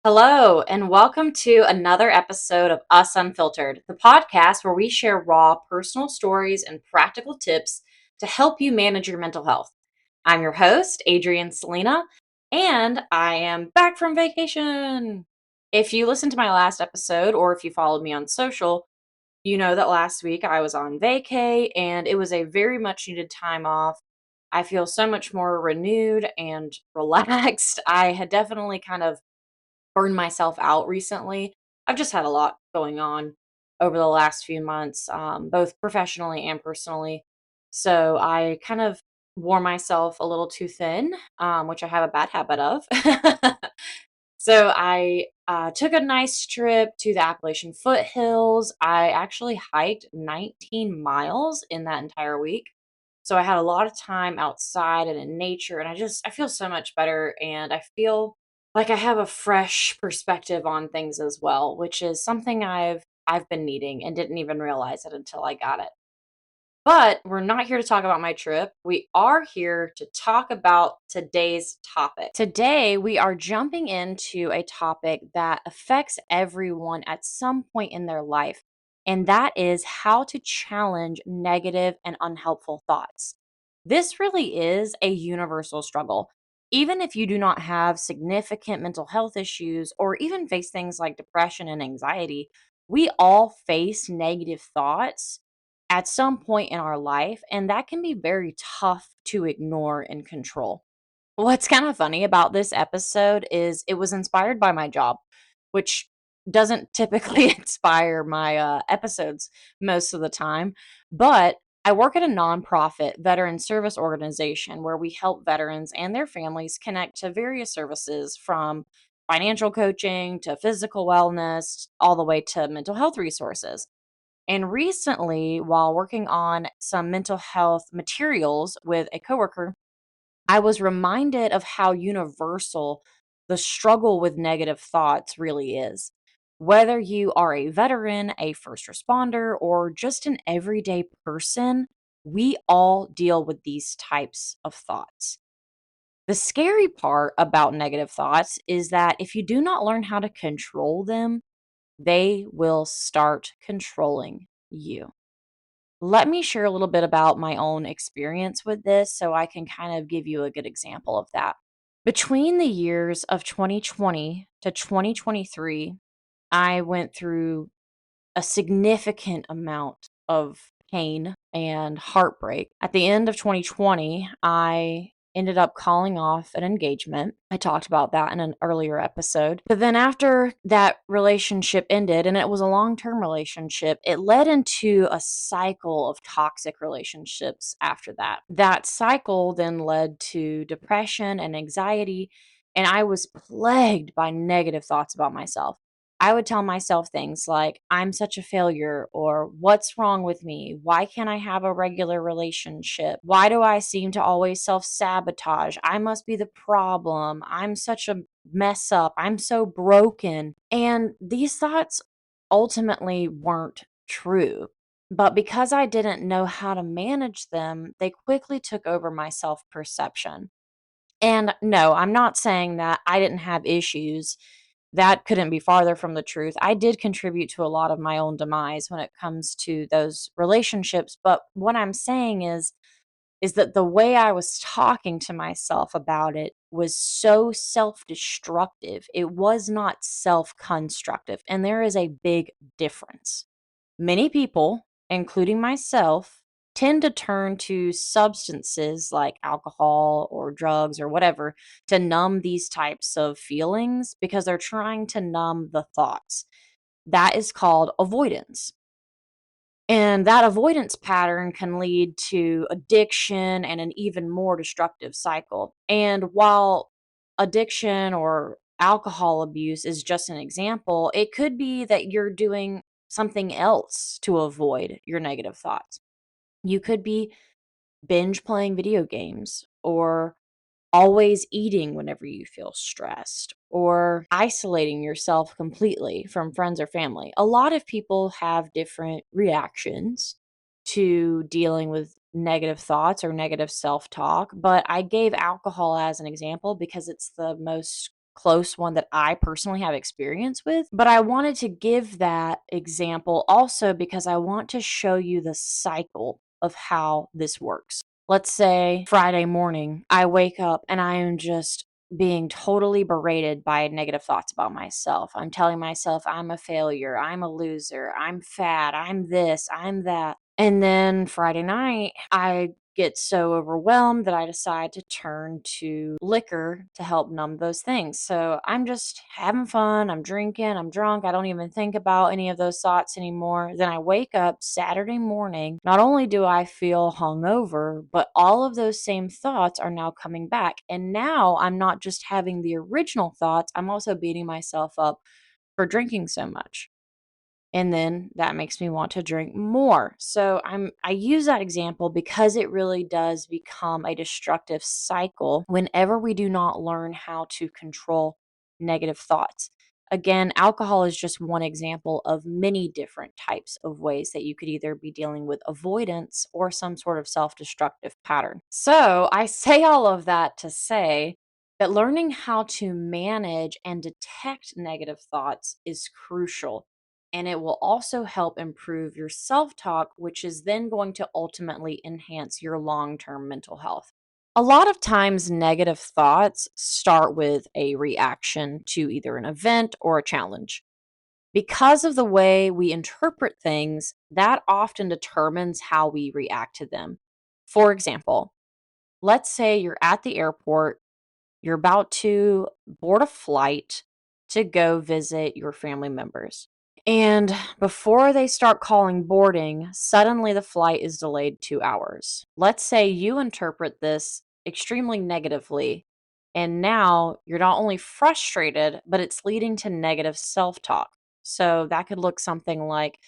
Hello, and welcome to another episode of Us Unfiltered, the podcast where we share raw personal stories and practical tips to help you manage your mental health. I'm your host, Adrienne Selena, and I am back from vacation. If you listened to my last episode or if you followed me on social, you know that last week I was on vacay and it was a very much needed time off. I feel so much more renewed and relaxed. I had definitely kind of burned myself out recently. I've just had a lot going on over the last few months, both professionally and personally. So I kind of wore myself a little too thin, which I have a bad habit of. So I took a nice trip to the Appalachian foothills. I actually hiked 19 miles in that entire week. So I had a lot of time outside and in nature, and I feel so much better, and I feel like I have a fresh perspective on things as well, which is something I've been needing and didn't even realize it until I got it. But we're not here to talk about my trip. We are here to talk about today's topic. Today, we are jumping into a topic that affects everyone at some point in their life, and that is how to challenge negative and unhelpful thoughts. This really is a universal struggle. Even if you do not have significant mental health issues or even face things like depression and anxiety, we all face negative thoughts at some point in our life, and that can be very tough to ignore and control. What's kind of funny about this episode is it was inspired by my job, which doesn't typically inspire my episodes most of the time. But I work at a nonprofit veteran service organization where we help veterans and their families connect to various services from financial coaching to physical wellness, all the way to mental health resources. And recently, while working on some mental health materials with a coworker, I was reminded of how universal the struggle with negative thoughts really is. Whether you are a veteran, a first responder, or just an everyday person, we all deal with these types of thoughts. The scary part about negative thoughts is that if you do not learn how to control them, they will start controlling you. Let me share a little bit about my own experience with this so I can kind of give you a good example of that. Between the years of 2020 to 2023, I went through a significant amount of pain and heartbreak. At the end of 2020, I ended up calling off an engagement. I talked about that in an earlier episode. But then after that relationship ended, and it was a long term relationship, it led into a cycle of toxic relationships after that. That cycle then led to depression and anxiety, and I was plagued by negative thoughts about myself. I would tell myself things like, I'm such a failure, or what's wrong with me? Why can't I have a regular relationship? Why do I seem to always self sabotage? I must be the problem. I'm such a mess up. I'm so broken. And these thoughts ultimately weren't true. But because I didn't know how to manage them, they quickly took over my self perception. And no, I'm not saying that I didn't have issues. That couldn't be farther from the truth. I did contribute to a lot of my own demise when it comes to those relationships, but what I'm saying is that the way I was talking to myself about it was so self-destructive. It was not self-constructive, and there is a big difference. Many people, including myself, tend to turn to substances like alcohol or drugs or whatever to numb these types of feelings because they're trying to numb the thoughts. That is called avoidance. And that avoidance pattern can lead to addiction and an even more destructive cycle. And while addiction or alcohol abuse is just an example, it could be that you're doing something else to avoid your negative thoughts. You could be binge playing video games or always eating whenever you feel stressed or isolating yourself completely from friends or family. A lot of people have different reactions to dealing with negative thoughts or negative self talk, but I gave alcohol as an example because it's the most close one that I personally have experience with. But I wanted to give that example also because I want to show you the cycle of how this works. Let's say Friday morning, I wake up and I am just being totally berated by negative thoughts about myself. I'm telling myself I'm a failure, I'm a loser, I'm fat, I'm this, I'm that. And then Friday night, I get so overwhelmed that I decide to turn to liquor to help numb those things. So I'm just having fun. I'm drinking. I'm drunk. I don't even think about any of those thoughts anymore. Then I wake up Saturday morning. Not only do I feel hungover, but all of those same thoughts are now coming back. And now I'm not just having the original thoughts, I'm also beating myself up for drinking so much, and then that makes me want to drink more. So I use that example because it really does become a destructive cycle whenever we do not learn how to control negative thoughts. Again, alcohol is just one example of many different types of ways that you could either be dealing with avoidance or some sort of self-destructive pattern. So, I say all of that to say that learning how to manage and detect negative thoughts is crucial, and it will also help improve your self talk, which is then going to ultimately enhance your long term mental health. A lot of times, negative thoughts start with a reaction to either an event or a challenge. Because of the way we interpret things, that often determines how we react to them. For example, let's say you're at the airport, you're about to board a flight to go visit your family members. And before they start calling boarding, suddenly the flight is delayed 2 hours. Let's say you interpret this extremely negatively, and now you're not only frustrated, but it's leading to negative self talk. So that could look something like,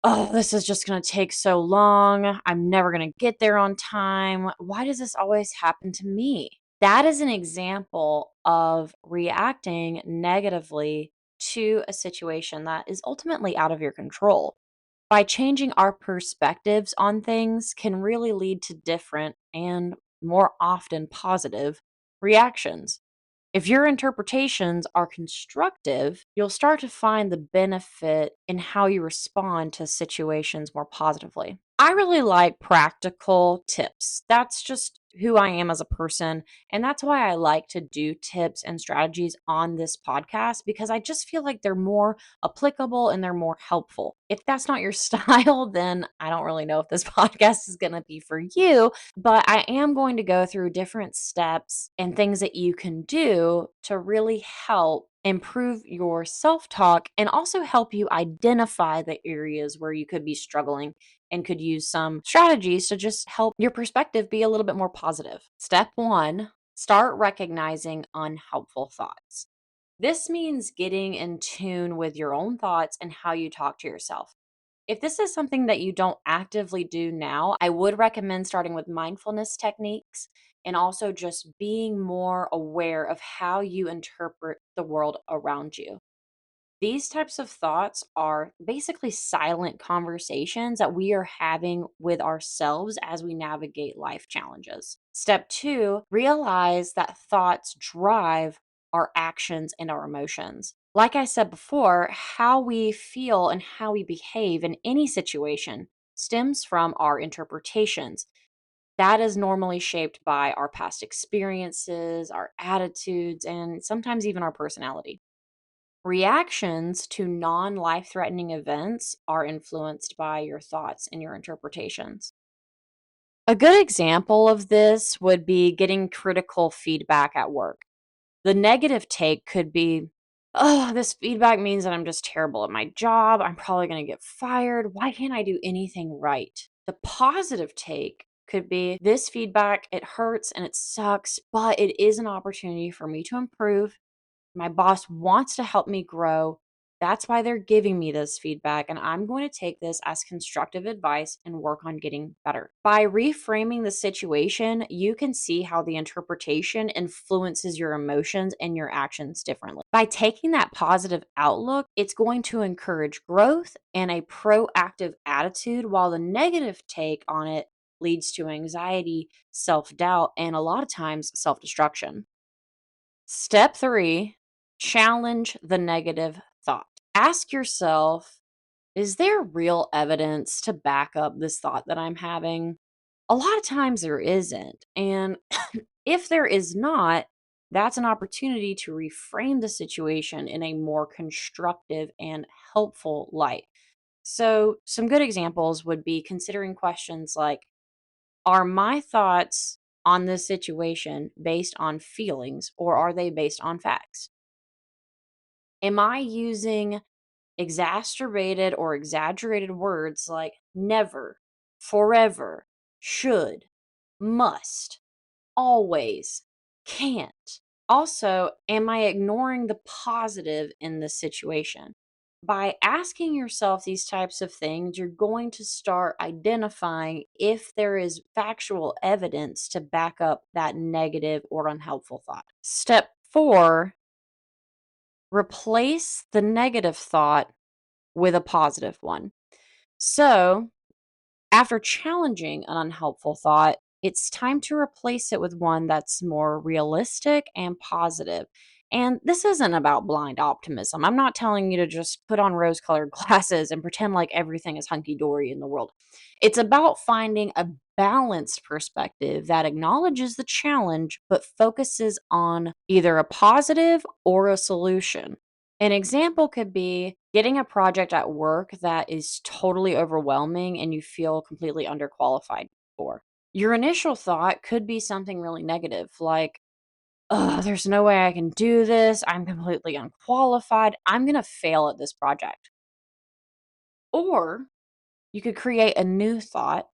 oh, this is just going to take so long. I'm never going to get there on time. Why does this always happen to me? That is an example of reacting negatively to a situation that is ultimately out of your control. By changing our perspectives on things can really lead to different and more often positive reactions. If your interpretations are constructive, you'll start to find the benefit in how you respond to situations more positively. I really like practical tips. That's just who I am as a person. And that's why I like to do tips and strategies on this podcast because I just feel like they're more applicable and they're more helpful. If that's not your style, then I don't really know if this podcast is going to be for you, but I am going to go through different steps and things that you can do to really help improve your self talk and also help you identify the areas where you could be struggling and could use some strategies to just help your perspective be a little bit more positive. Step one, start recognizing unhelpful thoughts. This means getting in tune with your own thoughts and how you talk to yourself. If this is something that you don't actively do now, I would recommend starting with mindfulness techniques and also just being more aware of how you interpret the world around you. These types of thoughts are basically silent conversations that we are having with ourselves as we navigate life challenges. Step two, realize that thoughts drive our actions and our emotions. Like I said before, how we feel and how we behave in any situation stems from our interpretations. That is normally shaped by our past experiences, our attitudes, and sometimes even our personality. Reactions to non life threatening events are influenced by your thoughts and your interpretations. A good example of this would be getting critical feedback at work. The negative take could be, oh, this feedback means that I'm just terrible at my job. I'm probably going to get fired. Why can't I do anything right? The positive take could be, this feedback, it hurts and it sucks, but it is an opportunity for me to improve. My boss wants to help me grow. That's why they're giving me this feedback. And I'm going to take this as constructive advice and work on getting better. By reframing the situation, you can see how the interpretation influences your emotions and your actions differently. By taking that positive outlook, it's going to encourage growth and a proactive attitude, while the negative take on it leads to anxiety, self doubt, and a lot of times self destruction. Step 3, challenge the negative thought. Ask yourself, is there real evidence to back up this thought that I'm having? A lot of times there isn't. And if there is not, that's an opportunity to reframe the situation in a more constructive and helpful light. So, some good examples would be considering questions like, are my thoughts on this situation based on feelings or are they based on facts? Am I using exacerbated or exaggerated words like never, forever, should, must, always, can't? Also, am I ignoring the positive in this situation? By asking yourself these types of things, you're going to start identifying if there is factual evidence to back up that negative or unhelpful thought. Step 4, replace the negative thought with a positive one. So, after challenging an unhelpful thought, it's time to replace it with one that's more realistic and positive. And this isn't about blind optimism. I'm not telling you to just put on rose colored glasses and pretend like everything is hunky dory in the world. It's about finding a balanced perspective that acknowledges the challenge but focuses on either a positive or a solution. An example could be getting a project at work that is totally overwhelming and you feel completely underqualified for. Your initial thought could be something really negative, like, oh, there's no way I can do this. I'm completely unqualified. I'm going to fail at this project. Or you could create a new thought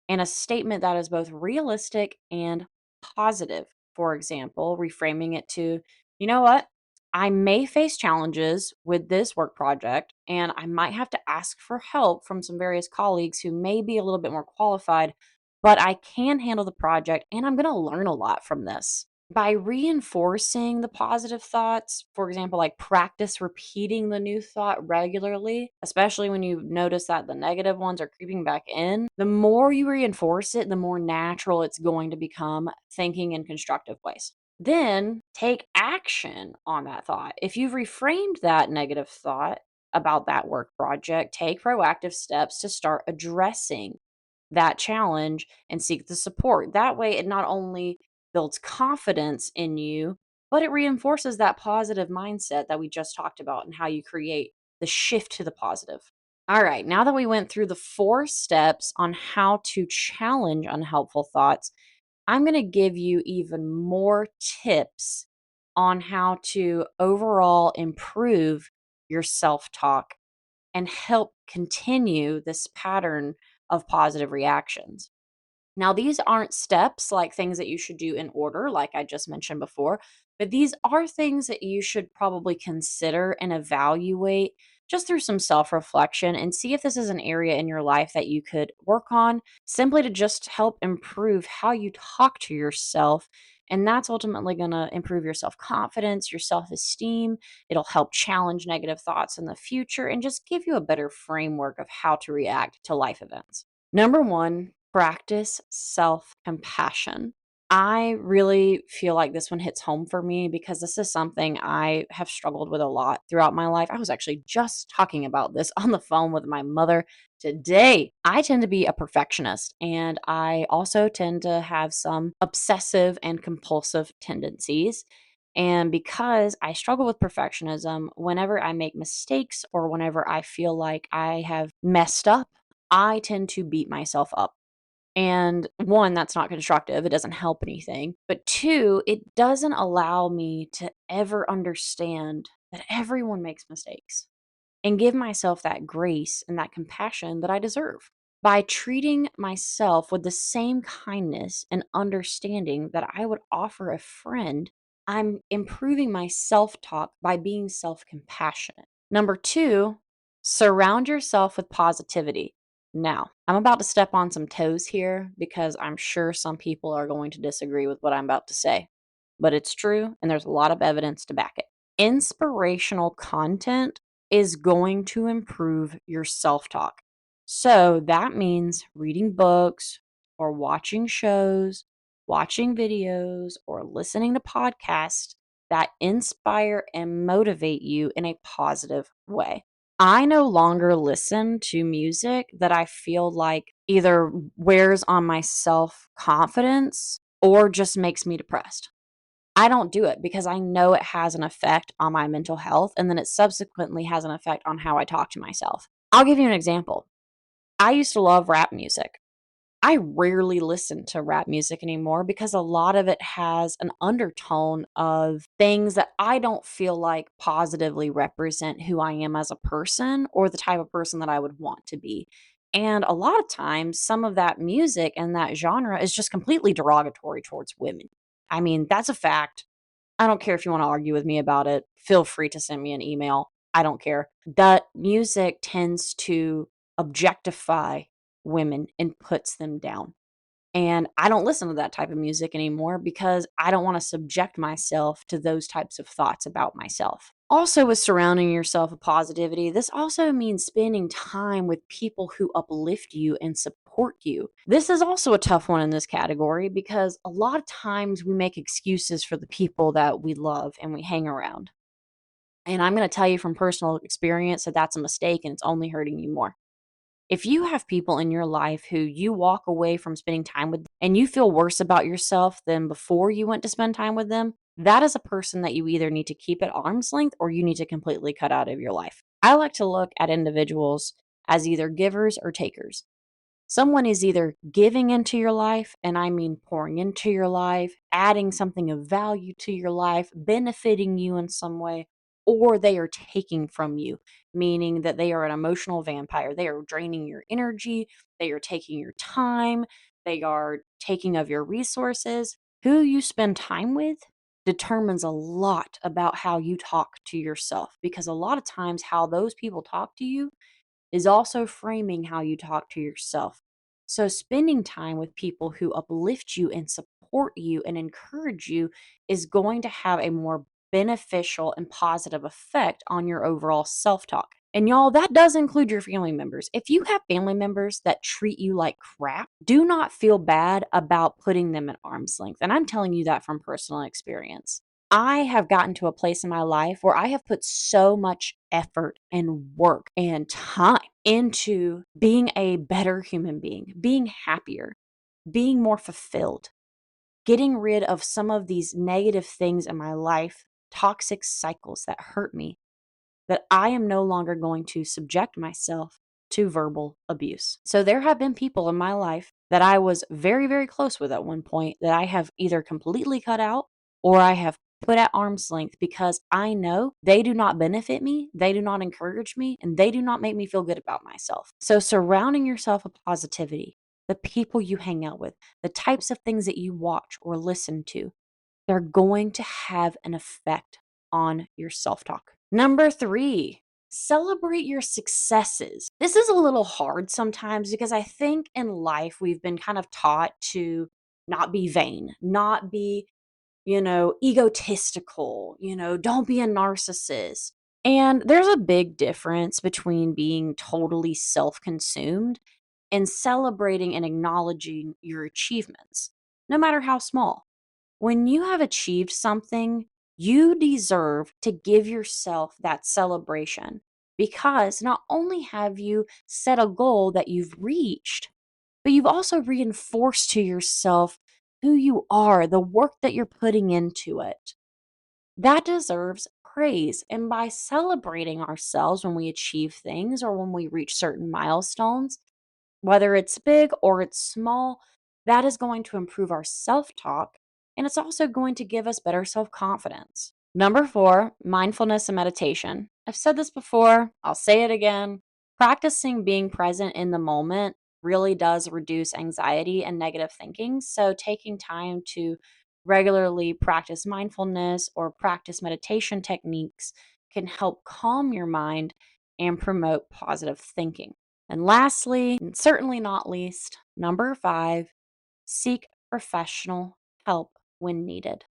and a statement that is both realistic and positive. For example, reframing it to, you know what? I may face challenges with this work project, and I might have to ask for help from some various colleagues who may be a little bit more qualified, but I can handle the project and I'm going to learn a lot from this. By reinforcing the positive thoughts, for example, like practice repeating the new thought regularly, especially when you notice that the negative ones are creeping back in, the more you reinforce it, the more natural it's going to become thinking in constructive ways. Then take action on that thought. If you've reframed that negative thought about that work project, take proactive steps to start addressing that challenge and seek the support. That way, it not only builds confidence in you, but it reinforces that positive mindset that we just talked about and how you create the shift to the positive. All right, now that we went through the 4 steps on how to challenge unhelpful thoughts, I'm going to give you even more tips on how to overall improve your self talk and help continue this pattern of positive reactions. Now, these aren't steps like things that you should do in order, like I just mentioned before, but these are things that you should probably consider and evaluate just through some self reflection and see if this is an area in your life that you could work on simply to just help improve how you talk to yourself. And that's ultimately going to improve your self confidence, your self esteem. It'll help challenge negative thoughts in the future and just give you a better framework of how to react to life events. Number 1, practice self compassion. I really feel like this one hits home for me because this is something I have struggled with a lot throughout my life. I was actually just talking about this on the phone with my mother today. I tend to be a perfectionist and I also tend to have some obsessive and compulsive tendencies. And because I struggle with perfectionism, whenever I make mistakes or whenever I feel like I have messed up, I tend to beat myself up. And 1, that's not constructive. It doesn't help anything. But 2, it doesn't allow me to ever understand that everyone makes mistakes and give myself that grace and that compassion that I deserve. By treating myself with the same kindness and understanding that I would offer a friend, I'm improving my self talk by being self compassionate. Number 2, surround yourself with positivity. Now, I'm about to step on some toes here because I'm sure some people are going to disagree with what I'm about to say, but it's true and there's a lot of evidence to back it. Inspirational content is going to improve your self talk. So that means reading books or watching shows, watching videos, or listening to podcasts that inspire and motivate you in a positive way. I no longer listen to music that I feel like either wears on my self confidence or just makes me depressed. I don't do it because I know it has an effect on my mental health and then it subsequently has an effect on how I talk to myself. I'll give you an example. I used to love rap music. I rarely listen to rap music anymore because a lot of it has an undertone of things that I don't feel like positively represent who I am as a person or the type of person that I would want to be. And a lot of times, some of that music and that genre is just completely derogatory towards women. I mean, that's a fact. I don't care if you want to argue with me about it. Feel free to send me an email. I don't care. That music tends to objectify women and puts them down. And I don't listen to that type of music anymore because I don't want to subject myself to those types of thoughts about myself. Also, with surrounding yourself with positivity, this also means spending time with people who uplift you and support you. This is also a tough one in this category because a lot of times we make excuses for the people that we love and we hang around. And I'm going to tell you from personal experience that that's a mistake and it's only hurting you more. If you have people in your life who you walk away from spending time with and you feel worse about yourself than before you went to spend time with them, that is a person that you either need to keep at arm's length or you need to completely cut out of your life. I like to look at individuals as either givers or takers. Someone is either giving into your life, and I mean pouring into your life, adding something of value to your life, benefiting you in some way, or they are taking from you, meaning that they are an emotional vampire. They are draining your energy, they are taking your time, they are taking of your resources. Who you spend time with determines a lot about how you talk to yourself because a lot of times how those people talk to you is also framing how you talk to yourself. So, spending time with people who uplift you and support you and encourage you is going to have a more beneficial and positive effect on your overall self talk. And y'all, that does include your family members. If you have family members that treat you like crap, do not feel bad about putting them at arm's length. And I'm telling you that from personal experience. I have gotten to a place in my life where I have put so much effort and work and time into being a better human being, being happier, being more fulfilled, getting rid of some of these negative things in my life, toxic cycles that hurt me, that I am no longer going to subject myself to verbal abuse. So there have been people in my life that I was very, very close with at one point that I have either completely cut out or I have put at arm's length because I know they do not benefit me, they do not encourage me, and they do not make me feel good about myself. So surrounding yourself with positivity, the people you hang out with, the types of things that you watch or listen to, they're going to have an effect on your self talk. Number three, celebrate your successes. This is a little hard sometimes because I think in life we've been kind of taught to not be vain, not be, egotistical, don't be a narcissist. And there's a big difference between being totally self consumed and celebrating and acknowledging your achievements, no matter how small. When you have achieved something, you deserve to give yourself that celebration because not only have you set a goal that you've reached, but you've also reinforced to yourself who you are, the work that you're putting into it. That deserves praise. And by celebrating ourselves when we achieve things or when we reach certain milestones, whether it's big or it's small, that is going to improve our self talk and it's also going to give us better self confidence. Number four, mindfulness and meditation. I've said this before, I'll say it again. Practicing being present in the moment really does reduce anxiety and negative thinking. So, taking time to regularly practice mindfulness or practice meditation techniques can help calm your mind and promote positive thinking. And lastly, and certainly not least, number five, seek professional help when needed.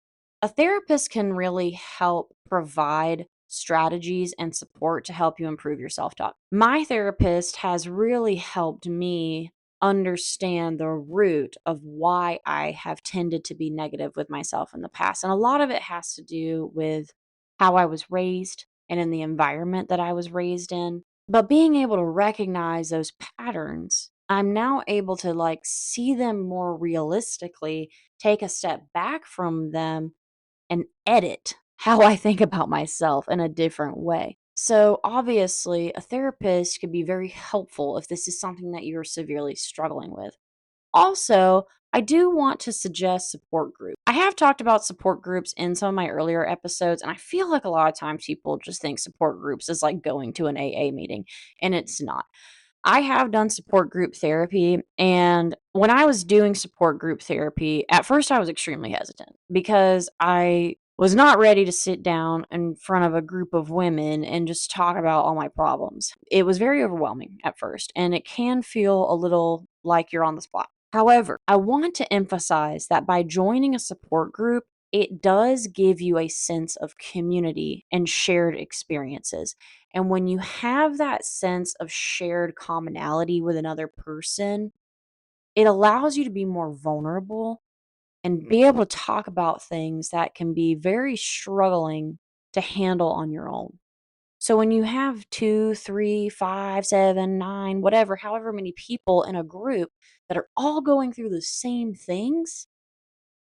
A therapist can really help provide strategies and support to help you improve your self talk. My therapist has really helped me understand the root of why I have tended to be negative with myself in the past. And a lot of it has to do with how I was raised and in the environment that I was raised in. But being able to recognize those patterns, I'm now able to see them more realistically, take a step back from them and edit how I think about myself in a different way. So, obviously, a therapist could be very helpful if this is something that you're severely struggling with. Also, I do want to suggest support groups. I have talked about support groups in some of my earlier episodes, and I feel like a lot of times people just think support groups is like going to an AA meeting, and it's not. I have done support group therapy. And when I was doing support group therapy, at first I was extremely hesitant because I was not ready to sit down in front of a group of women and just talk about all my problems. It was very overwhelming at first, and it can feel a little like you're on the spot. However, I want to emphasize that by joining a support group, it does give you a sense of community and shared experiences. And when you have that sense of shared commonality with another person, it allows you to be more vulnerable and be able to talk about things that can be very struggling to handle on your own. So when you have two, three, five, seven, nine, whatever, however many people in a group that are all going through the same things,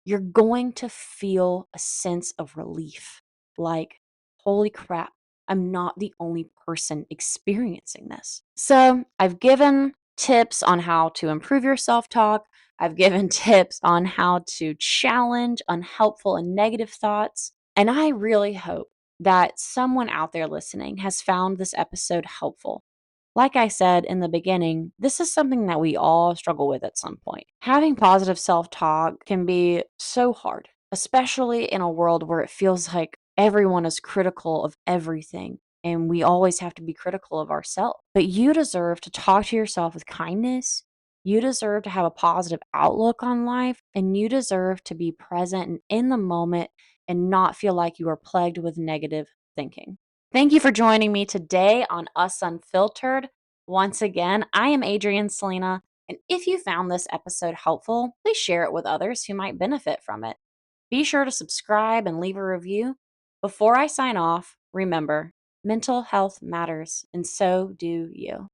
you're going to feel a sense of relief. Like, holy crap, I'm not the only person experiencing this. So, I've given tips on how to improve your self talk. I've given tips on how to challenge unhelpful and negative thoughts. And I really hope that someone out there listening has found this episode helpful. Like I said in the beginning, this is something that we all struggle with at some point. Having positive self talk can be so hard, especially in a world where it feels like everyone is critical of everything and we always have to be critical of ourselves. But you deserve to talk to yourself with kindness. You deserve to have a positive outlook on life, and you deserve to be present and in the moment and not feel like you are plagued with negative thinking. Thank you for joining me today on Us Unfiltered. Once again, I am Adrienne Selena, and if you found this episode helpful, please share it with others who might benefit from it. Be sure to subscribe and leave a review. Before I sign off, remember, mental health matters, and so do you.